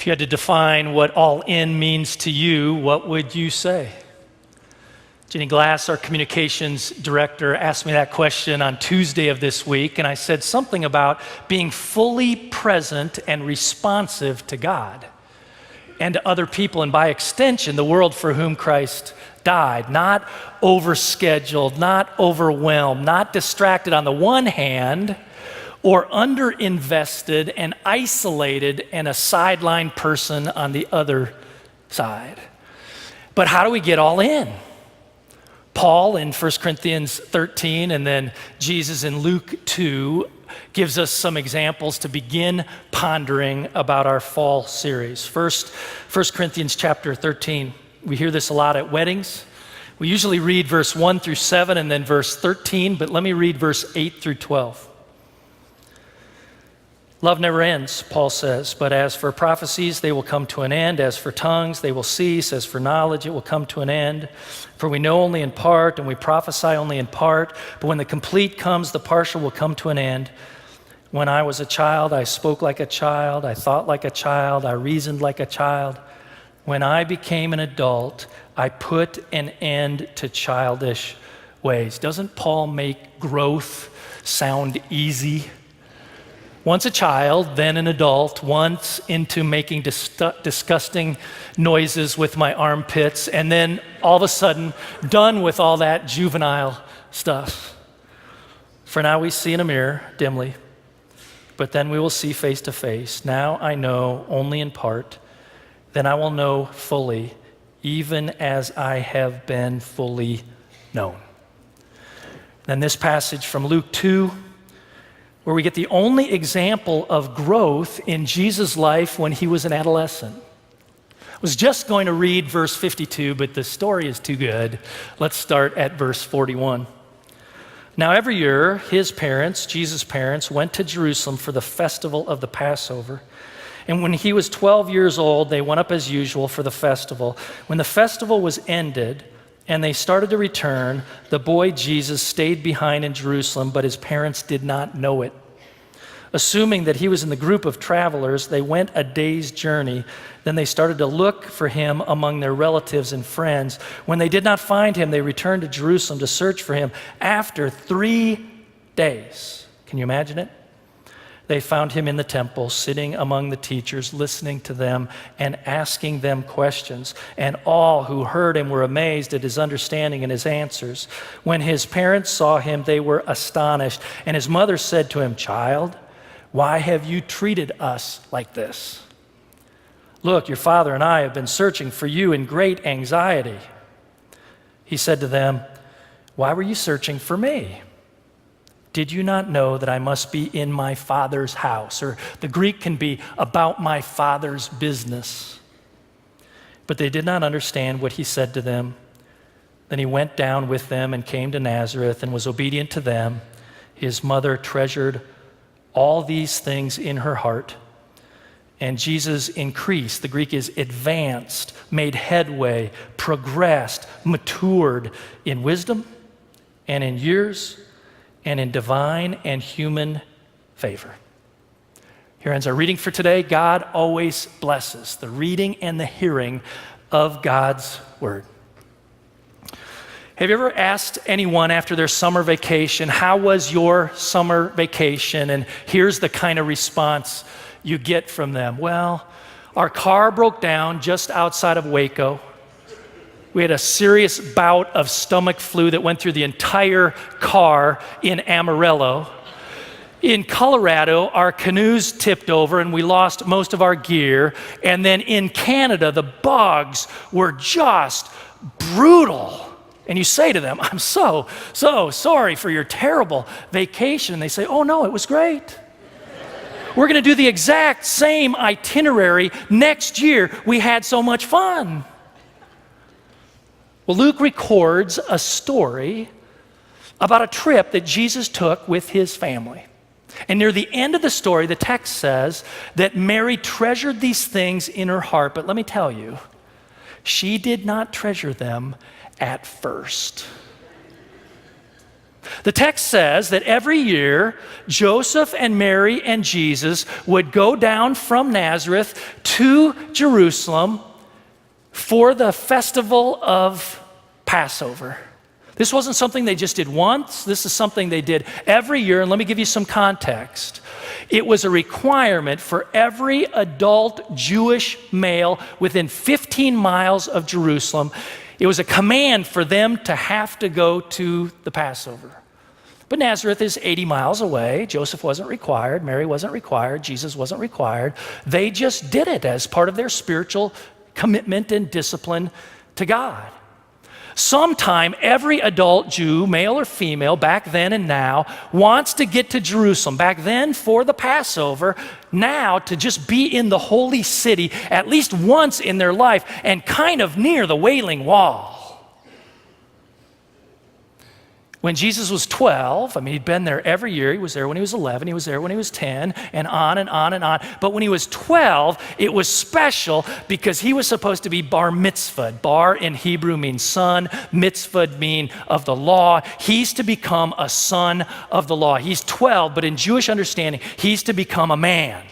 If you had to define what all in means to you, what would you say? Jenny Glass, our communications director, asked me that question on Tuesday of this week, and I said something about being fully present and responsive to God and to other people, and by extension, the world for whom Christ died. Not overscheduled, not overwhelmed, not distracted on the one hand, or underinvested and isolated and a sideline person on the other side. But how do we get all in? Paul in 1 Corinthians 13 and then Jesus in Luke 2 gives us some examples to begin pondering about our fall series. First, 1 Corinthians chapter 13. We hear this a lot at weddings. We usually read verse 1 through 7 and then verse 13, but let me read verse 8 through 12. Love never ends, Paul says, but as for prophecies, they will come to an end. As for tongues, they will cease. As for knowledge, it will come to an end. For we know only in part, and we prophesy only in part. But when the complete comes, the partial will come to an end. When I was a child, I spoke like a child. I thought like a child. I reasoned like a child. When I became an adult, I put an end to childish ways. Doesn't Paul make growth sound easy? Once a child, then an adult, once into making disgusting noises with my armpits, and then all of a sudden, done with all that juvenile stuff. For now we see in a mirror, dimly, but then we will see face to face. Now I know only in part, then I will know fully, even as I have been fully known. Then this passage from Luke 2, where we get the only example of growth in Jesus' life when he was an adolescent. I was just going to read verse 52, but the story is too good. Let's start at verse 41. Now every year, his parents, Jesus' parents, went to Jerusalem for the festival of the Passover. And when he was 12 years old, they went up as usual for the festival. When the festival was ended, and they started to return, the boy Jesus stayed behind in Jerusalem, but his parents did not know it. Assuming that he was in the group of travelers, they went a day's journey. Then they started to look for him among their relatives and friends. When they did not find him, they returned to Jerusalem to search for him. After 3 days, can you imagine it? They found him in the temple, sitting among the teachers, listening to them and asking them questions. And all who heard him were amazed at his understanding and his answers. When his parents saw him, they were astonished. And his mother said to him, "Child, why have you treated us like this? Look, your father and I have been searching for you in great anxiety." He said to them, "Why were you searching for me? Did you not know that I must be in my Father's house?" Or the Greek can be about my Father's business. But they did not understand what he said to them. Then he went down with them and came to Nazareth and was obedient to them. His mother treasured all these things in her heart. And Jesus increased, the Greek is advanced, made headway, progressed, matured in wisdom and in years and in divine and human favor. Here ends our reading for today. God always blesses the reading and the hearing of God's word. Have you ever asked anyone after their summer vacation, "How was your summer vacation?" And here's the kind of response you get from them. "Well, our car broke down just outside of Waco. We had a serious bout of stomach flu that went through the entire car in Amarillo. In Colorado, our canoes tipped over and we lost most of our gear. And then in Canada, the bugs were just brutal." And you say to them, "I'm so sorry for your terrible vacation." And they say, "Oh no, it was great. We're going to do the exact same itinerary next year. We had so much fun." Well, Luke records a story about a trip that Jesus took with his family. And near the end of the story, the text says that Mary treasured these things in her heart. But let me tell you, she did not treasure them at first. The text says that every year, Joseph and Mary and Jesus would go down from Nazareth to Jerusalem for the festival of Passover. This wasn't something they just did once. This is something they did every year. And let me give you some context. It was a requirement for every adult Jewish male within 15 miles of Jerusalem. It was a command for them to have to go to the Passover. But Nazareth is 80 miles away. Joseph wasn't required. Mary wasn't required. Jesus wasn't required. They just did it as part of their spiritual commitment and discipline to God. Sometime every adult Jew, male or female, back then and now, wants to get to Jerusalem. Back then for the Passover, now to just be in the holy city at least once in their life and kind of near the Wailing Wall. When Jesus was 12, he'd been there every year. He was there when he was 11, he was there when he was 10, and on and on and on. But when he was 12, it was special because he was supposed to be bar mitzvahed. Bar in Hebrew means son, mitzvahed mean of the law. He's to become a son of the law. He's 12, but in Jewish understanding, he's to become a man.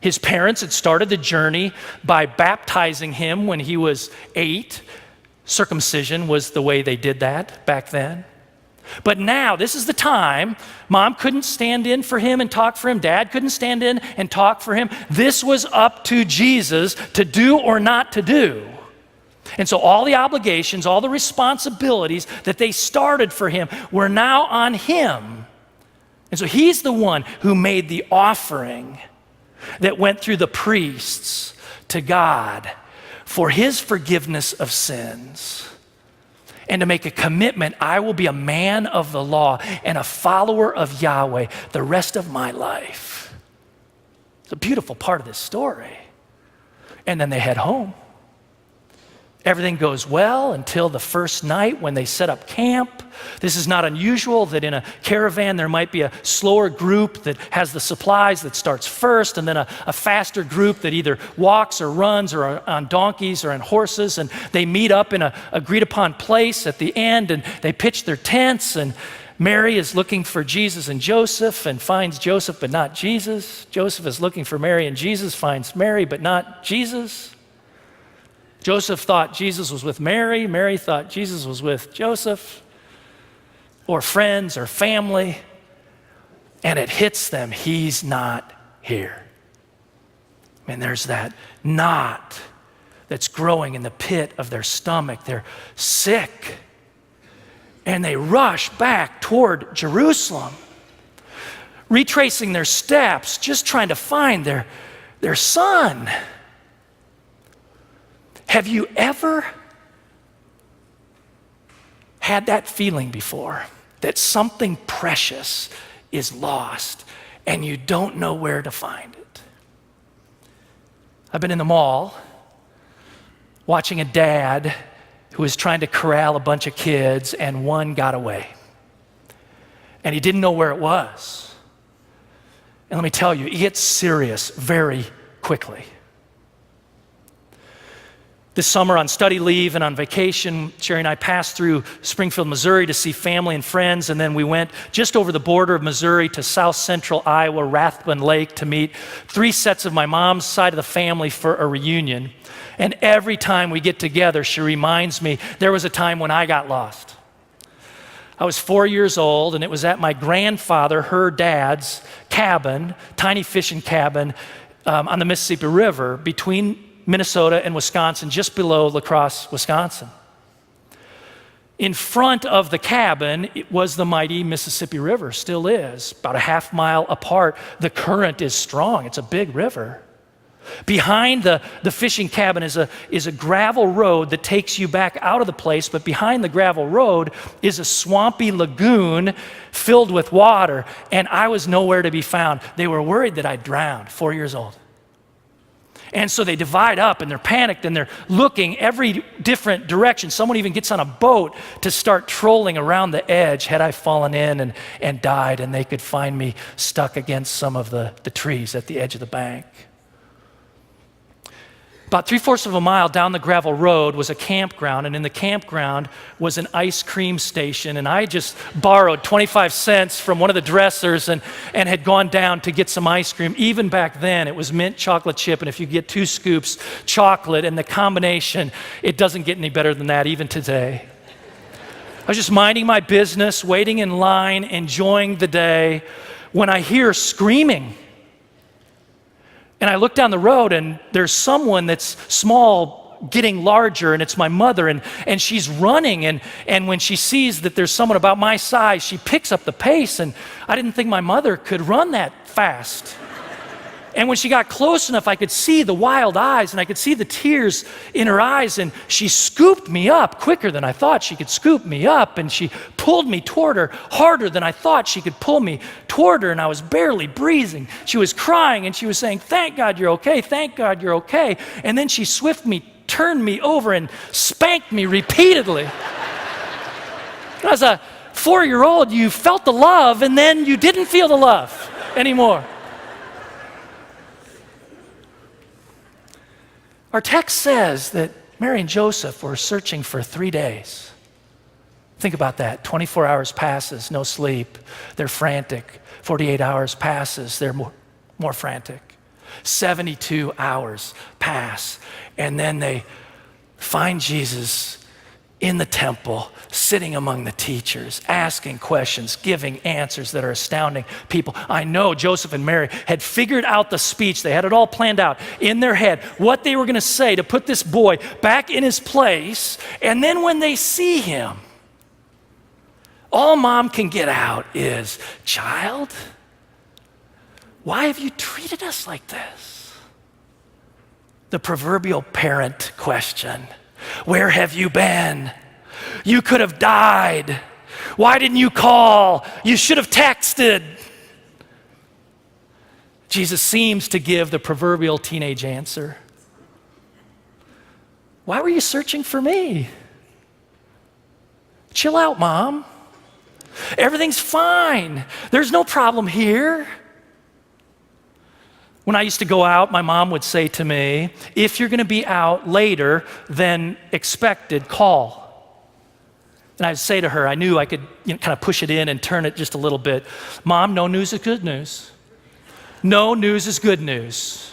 His parents had started the journey by baptizing him when he was 8. Circumcision was the way they did that back then. But now, this is the time. Mom couldn't stand in for him and talk for him. Dad couldn't stand in and talk for him. This was up to Jesus to do or not to do. And so all the obligations, all the responsibilities that they started for him were now on him. And so he's the one who made the offering that went through the priests to God for his forgiveness of sins, and to make a commitment, I will be a man of the law and a follower of Yahweh the rest of my life. It's a beautiful part of this story. And then they head home. Everything goes well until the first night when they set up camp. This is not unusual that in a caravan there might be a slower group that has the supplies that starts first, and then a faster group that either walks or runs or are on donkeys or on horses, and they meet up in a agreed upon place at the end, and they pitch their tents, and Mary is looking for Jesus and Joseph and finds Joseph but not Jesus. Joseph is looking for Mary and Jesus finds Mary but not Jesus. Joseph thought Jesus was with Mary. Mary thought Jesus was with Joseph or friends or family. And it hits them, he's not here. And there's that knot that's growing in the pit of their stomach. They're sick. And they rush back toward Jerusalem, retracing their steps, just trying to find their son. Have you ever had that feeling before, that something precious is lost and you don't know where to find it? I've been in the mall watching a dad who was trying to corral a bunch of kids, and one got away. And he didn't know where it was. And let me tell you, it gets serious very quickly. This summer on study leave and on vacation, Sherry and I passed through Springfield, Missouri to see family and friends, and then we went just over the border of Missouri to south central Iowa, Rathbun Lake, to meet 3 sets of my mom's side of the family for a reunion. And every time we get together, she reminds me, there was a time when I got lost. I was 4 years old, and it was at my grandfather, her dad's cabin, tiny fishing cabin on the Mississippi River between Minnesota and Wisconsin, just below La Crosse, Wisconsin. In front of the cabin, it was the mighty Mississippi River, still is. About a half mile apart, the current is strong. It's a big river. Behind the fishing cabin is a gravel road that takes you back out of the place, but behind the gravel road is a swampy lagoon filled with water, and I was nowhere to be found. They were worried that I'd drowned, 4 years old. And so they divide up and they're panicked and they're looking every different direction. Someone even gets on a boat to start trolling around the edge. Had I fallen in and died, and they could find me stuck against some of the trees at the edge of the bank. About 3/4 of a mile down the gravel road was a campground, and in the campground was an ice cream station. And I just borrowed 25 cents from one of the dressers and had gone down to get some ice cream. Even back then, it was mint chocolate chip, and if you get 2 scoops, chocolate, and the combination, it doesn't get any better than that even today. I was just minding my business, waiting in line, enjoying the day, when I hear screaming. And I look down the road, and there's someone that's small getting larger, and it's my mother, and she's running, and when she sees that there's someone about my size, she picks up the pace, and I didn't think my mother could run that fast. And when she got close enough, I could see the wild eyes, and I could see the tears in her eyes, and she scooped me up quicker than I thought she could scoop me up, and she pulled me toward her harder than I thought she could pull me toward her, and I was barely breathing. She was crying, and she was saying, "Thank God you're okay, thank God you're okay." And then she swiftly turned me over and spanked me repeatedly. As a 4-year-old, you felt the love, and then you didn't feel the love anymore. Our text says that Mary and Joseph were searching for 3 days. Think about that. 24 hours passes, no sleep. They're frantic. 48 hours passes, they're more frantic. 72 hours pass, and then they find Jesus in the temple, sitting among the teachers, asking questions, giving answers that are astounding people. I know Joseph and Mary had figured out the speech. They had it all planned out in their head, what they were going to say to put this boy back in his place. And then when they see him, all mom can get out is, "Child, why have you treated us like this?" The proverbial parent question. "Where have you been? You could have died. Why didn't you call? You should have texted." Jesus seems to give the proverbial teenage answer. "Why were you searching for me? Chill out, Mom. Everything's fine. There's no problem here." When I used to go out, my mom would say to me, "If you're going to be out later than expected, call." And I'd say to her, I knew I could kind of push it in and turn it just a little bit. "Mom, no news is good news. No news is good news."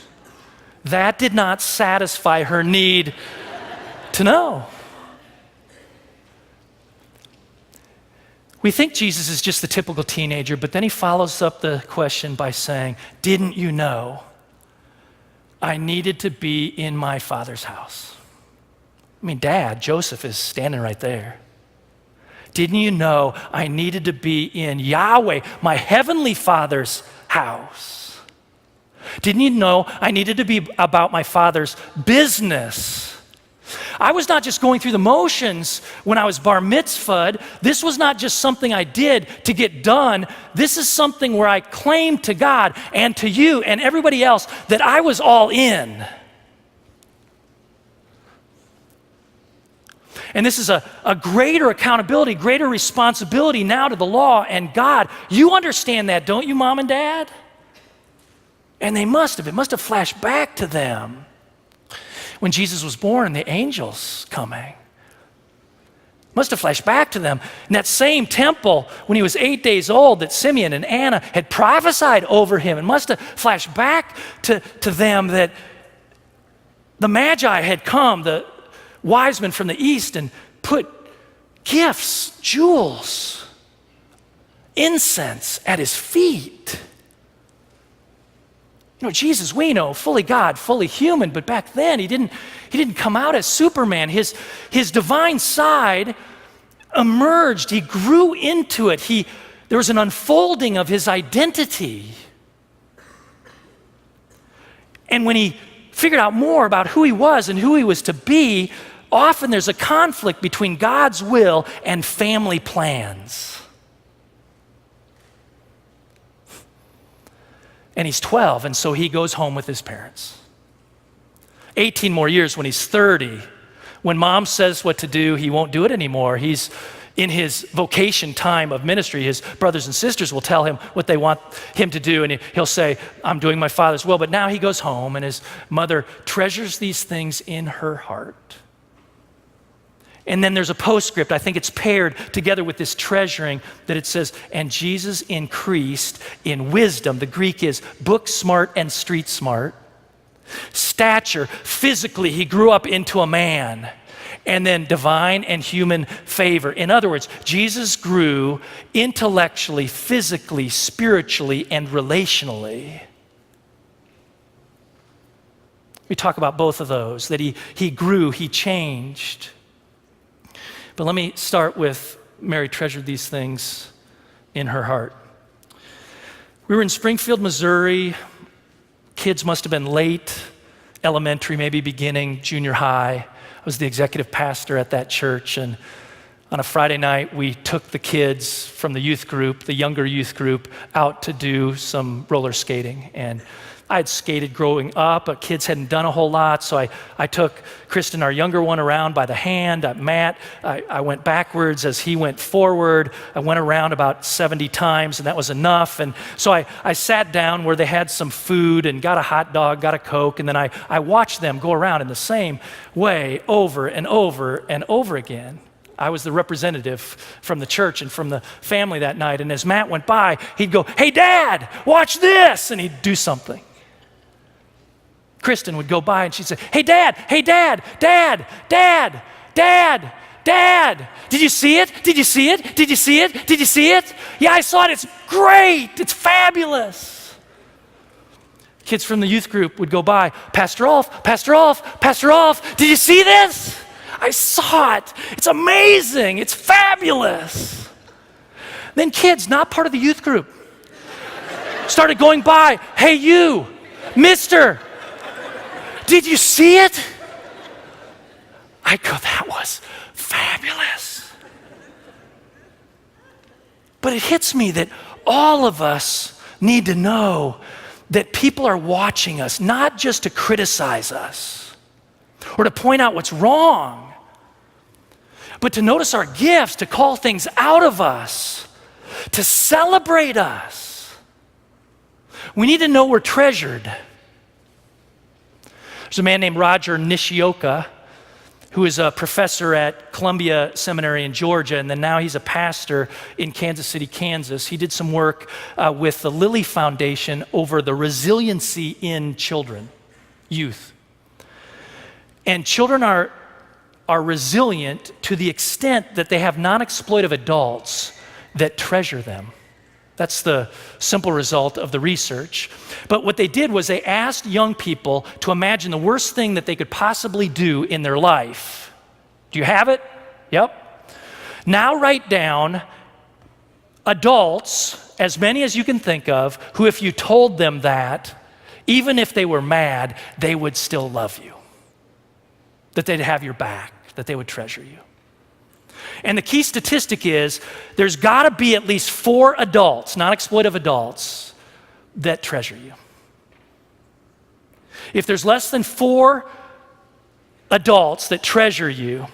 That did not satisfy her need to know. We think Jesus is just the typical teenager, but then he follows up the question by saying, "Didn't you know I needed to be in my Father's house?" I mean, Dad, Joseph is standing right there. "Didn't you know I needed to be in Yahweh, my heavenly Father's house? Didn't you know I needed to be about my Father's business?" I was not just going through the motions when I was bar mitzvahed. This was not just something I did to get done. This is something where I claimed to God and to you and everybody else that I was all in. And this is a greater accountability, greater responsibility now to the law and God. You understand that, don't you, Mom and Dad? And they must have. It must have flashed back to them when Jesus was born and the angels coming. Must have flashed back to them in that same temple when he was 8 days old that Simeon and Anna had prophesied over him. It must have flashed back to them that the Magi had come, the wise men from the east, and put gifts, jewels, incense at his feet. You know, Jesus, we know, fully God, fully human, but back then he didn't come out as Superman. His divine side emerged. He grew into it. There was an unfolding of his identity. And when he figured out more about who he was and who he was to be, often there's a conflict between God's will and family plans. And he's 12, and so he goes home with his parents. 18 more years when he's 30. When mom says what to do, he won't do it anymore. He's In his vocation time of ministry, his brothers and sisters will tell him what they want him to do, and he'll say, I'm doing my Father's will. But now he goes home, and his mother treasures these things in her heart. And then there's a postscript, I think it's paired together with this treasuring, that it says, and Jesus increased in wisdom. The Greek is book smart and street smart. Stature, physically, he grew up into a man. And then divine and human favor. In other words, Jesus grew intellectually, physically, spiritually, and relationally. We talk about both of those, that he grew, he changed. But let me start with Mary treasured these things in her heart. We were in Springfield, Missouri. Kids must have been late elementary, maybe beginning junior high. I was the executive pastor at that church, and on a Friday night, we took the kids from the youth group, the younger youth group, out to do some roller skating. And I had skated growing up, but kids hadn't done a whole lot, so I took Kristen, our younger one, around by the hand. Matt, I went backwards as he went forward. I went around about 70 times, and that was enough. And so I sat down where they had some food and got a hot dog, got a Coke, and then I watched them go around in the same way over and over and over again. I was the representative from the church and from the family that night, and as Matt went by, he'd go, hey, Dad, watch this, and he'd do something. Kristen would go by and she'd say, hey, Dad, Dad, Dad, did you see it? Did you see it? Did you see it? Did you see it? Yeah, I saw it. It's great. It's fabulous. Kids from the youth group would go by, Pastor Rolf, did you see this? I saw it. It's amazing. It's fabulous. Then kids, not part of the youth group, started going by, hey, you, mister, did you see it? I go, that was fabulous. But it hits me that all of us need to know that people are watching us, not just to criticize us or to point out what's wrong, but to notice our gifts, to call things out of us, to celebrate us. We need to know we're treasured. There's a man named Roger Nishioka who is a professor at Columbia Seminary in Georgia, and then now he's a pastor in Kansas City, Kansas. He did some work with the Lilly Foundation over the resiliency in children, youth. And children are resilient to the extent that they have non-exploitive adults that treasure them. That's the simple result of the research. But what they did was they asked young people to imagine the worst thing that they could possibly do in their life. Do you have it? Yep. Now write down adults, as many as you can think of, who if you told them that, even if they were mad, they would still love you. That they'd have your back, that they would treasure you. And the key statistic is there's got to be at least 4 adults, non-exploitive adults, that treasure you. If there's less than 4 adults that treasure you,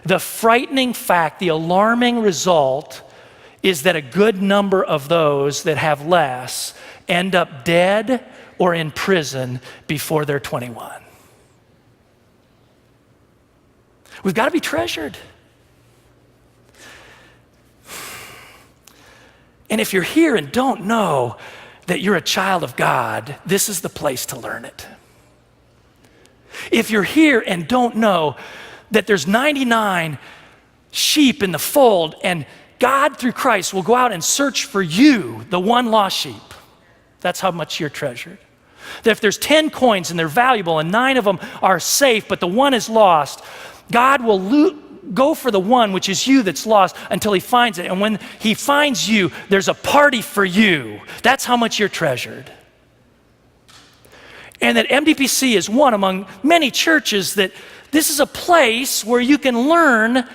the frightening fact, the alarming result is that a good number of those that have less end up dead or in prison before they're 21. We've got to be treasured. And if you're here and don't know that you're a child of God, this is the place to learn it. If you're here and don't know that there's 99 sheep in the fold and God through Christ will go out and search for you, the one lost sheep, that's how much you're treasured. That if there's 10 coins and they're valuable and 9 of them are safe, but the one is lost, God will go for the one, which is you that's lost, until he finds it. And when he finds you, there's a party for you. That's how much you're treasured. And that MDPC is one among many churches that this is a place where you can learn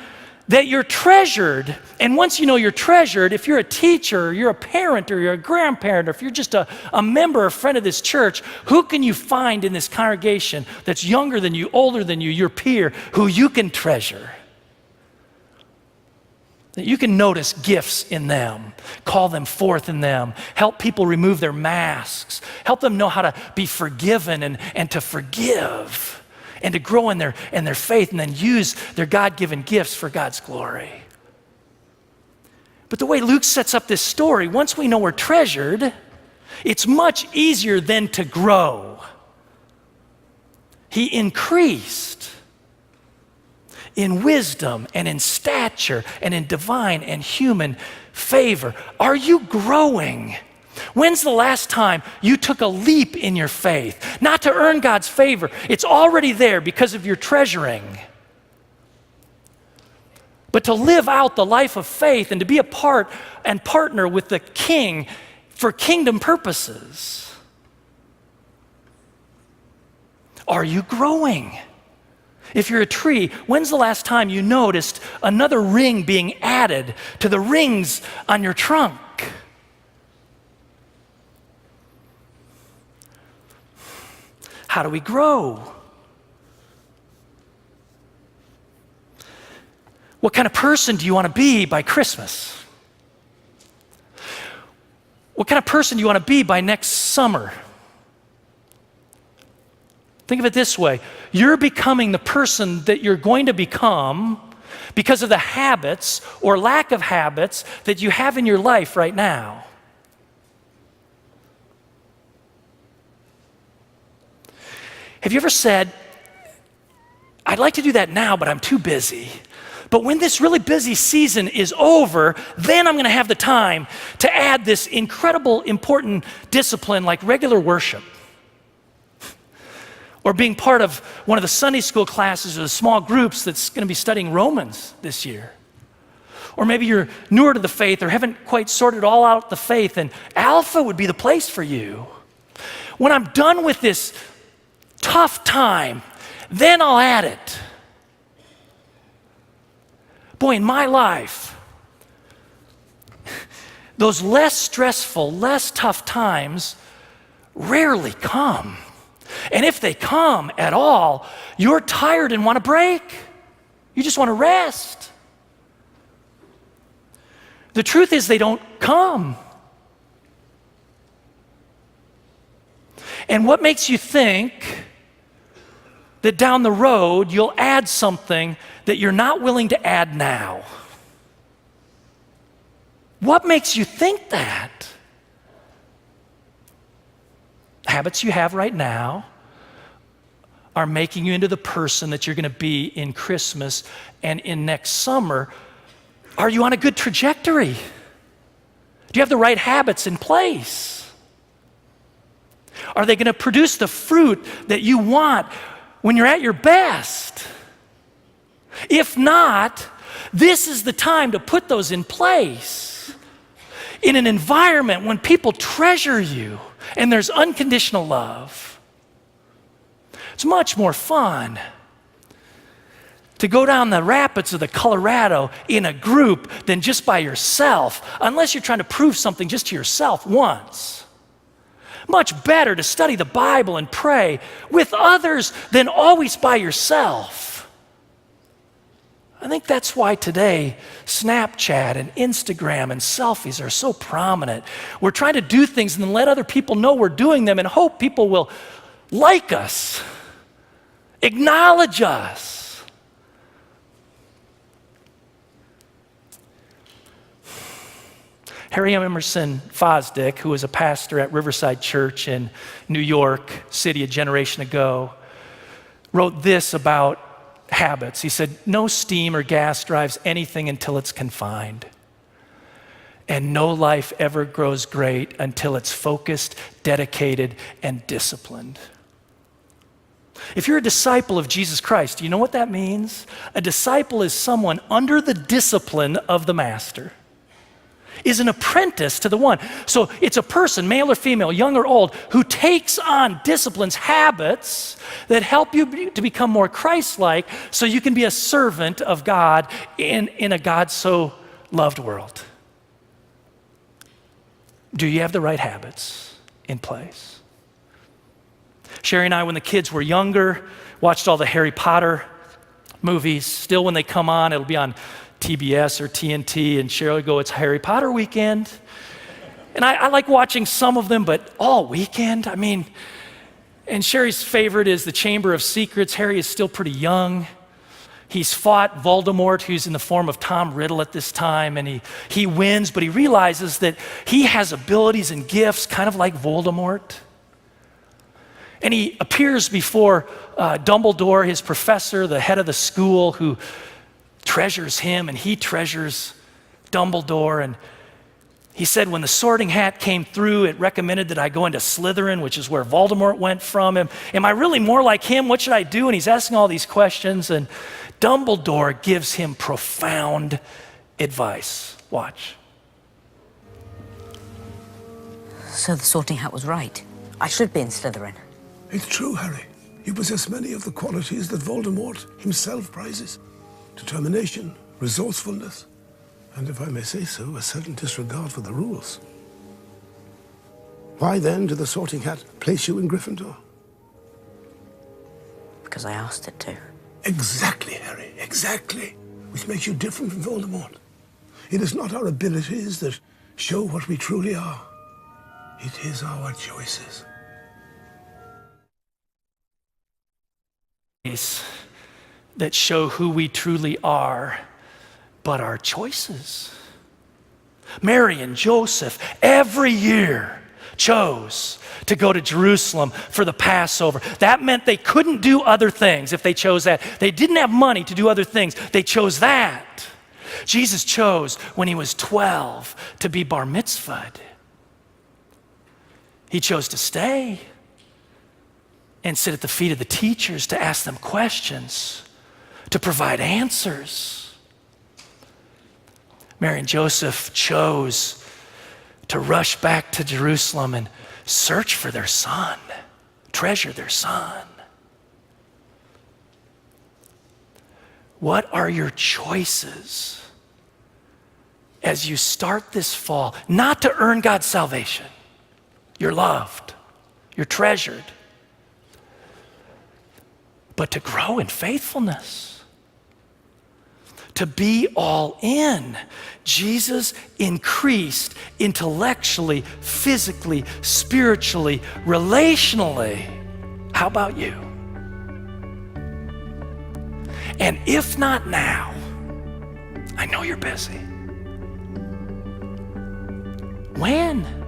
that you're treasured. And once you know you're treasured, if you're a teacher, or you're a parent, or you're a grandparent, or if you're just a member, a friend of this church, who can you find in this congregation that's younger than you, older than you, your peer, who you can treasure? That you can notice gifts in them, call them forth in them, help people remove their masks, help them know how to be forgiven and to forgive and to grow in their faith and then use their God-given gifts for God's glory. But the way Luke sets up this story, once we know we're treasured, it's much easier then to grow. He increased in wisdom and in stature and in divine and human favor. Are you growing? When's the last time you took a leap in your faith? Not to earn God's favor. It's already there because of your treasuring. But to live out the life of faith and to be a part and partner with the King for kingdom purposes. Are you growing? If you're a tree, when's the last time you noticed another ring being added to the rings on your trunk? How do we grow? What kind of person do you want to be by Christmas? What kind of person do you want to be by next summer? Think of it this way. You're becoming the person that you're going to become because of the habits or lack of habits that you have in your life right now. Have you ever said, I'd like to do that now, but I'm too busy. But when this really busy season is over, then I'm going to have the time to add this incredible, important discipline like regular worship. Or being part of one of the Sunday school classes or the small groups that's going to be studying Romans this year. Or maybe you're newer to the faith or haven't quite sorted all out the faith, and Alpha would be the place for you. When I'm done with this tough time, then I'll add it. Boy, in my life, those less stressful, less tough times rarely come. And if they come at all, you're tired and want a break. You just want to rest. The truth is they don't come. And what makes you think that down the road you'll add something that you're not willing to add now? What makes you think that? Habits you have right now are making you into the person that you're going to be in Christmas and in next summer. Are you on a good trajectory? Do you have the right habits in place? Are they going to produce the fruit that you want when you're at your best? If not, this is the time to put those in place in an environment when people treasure you and there's unconditional love. It's much more fun to go down the rapids of the Colorado in a group than just by yourself, unless you're trying to prove something just to yourself once. Much better to study the Bible and pray with others than always by yourself. I think that's why today Snapchat and Instagram and selfies are so prominent. We're trying to do things and then let other people know we're doing them and hope people will like us, acknowledge us. Harry Emerson Fosdick, who was a pastor at Riverside Church in New York City a generation ago, wrote this about habits. He said, no steam or gas drives anything until it's confined. And no life ever grows great until it's focused, dedicated, and disciplined. If you're a disciple of Jesus Christ, do you know what that means? A disciple is someone under the discipline of the master, is an apprentice to the one. So it's a person, male or female, young or old, who takes on disciplines, habits that help you to become more Christ-like so you can be a servant of God in a God so loved world. Do you have the right habits in place? Sherry and I, when the kids were younger, watched all the Harry Potter movies. Still, when they come on, it'll be on TBS or TNT, and Cheryl would go, it's Harry Potter weekend. And I like watching some of them, but all weekend, I mean, and Sherry's favorite is the Chamber of Secrets. Harry is still pretty young. He's fought Voldemort, who's in the form of Tom Riddle at this time, and he wins, but he realizes that he has abilities and gifts kind of like Voldemort. And he appears before Dumbledore, his professor, the head of the school, who treasures him, and he treasures Dumbledore. And he said, when the Sorting Hat came through, it recommended that I go into Slytherin, which is where Voldemort went from. Am I really more like him? What should I do? And he's asking all these questions, and Dumbledore gives him profound advice. Watch. So the Sorting Hat was right. I should be in Slytherin. It's true, Harry. You possess many of the qualities that Voldemort himself prizes. Determination, resourcefulness, and if I may say so, a certain disregard for the rules. Why then did the Sorting Hat place you in Gryffindor? Because I asked it to. Exactly, Harry, exactly. Which makes you different from Voldemort. It is not our abilities that show what we truly are. It is our choices. That show who we truly are, but our choices. Mary and Joseph every year chose to go to Jerusalem for the Passover. That meant they couldn't do other things if they chose that. They didn't have money to do other things. They chose that. Jesus chose when he was 12 to be bar mitzvahed. He chose to stay and sit at the feet of the teachers to ask them questions, to provide answers. Mary and Joseph chose to rush back to Jerusalem and search for their son, treasure their son. What are your choices as you start this fall? Not to earn God's salvation. You're loved, you're treasured, but to grow in faithfulness, to be all in. Jesus increased intellectually, physically, spiritually, relationally. How about you? And if not now, I know you're busy. When?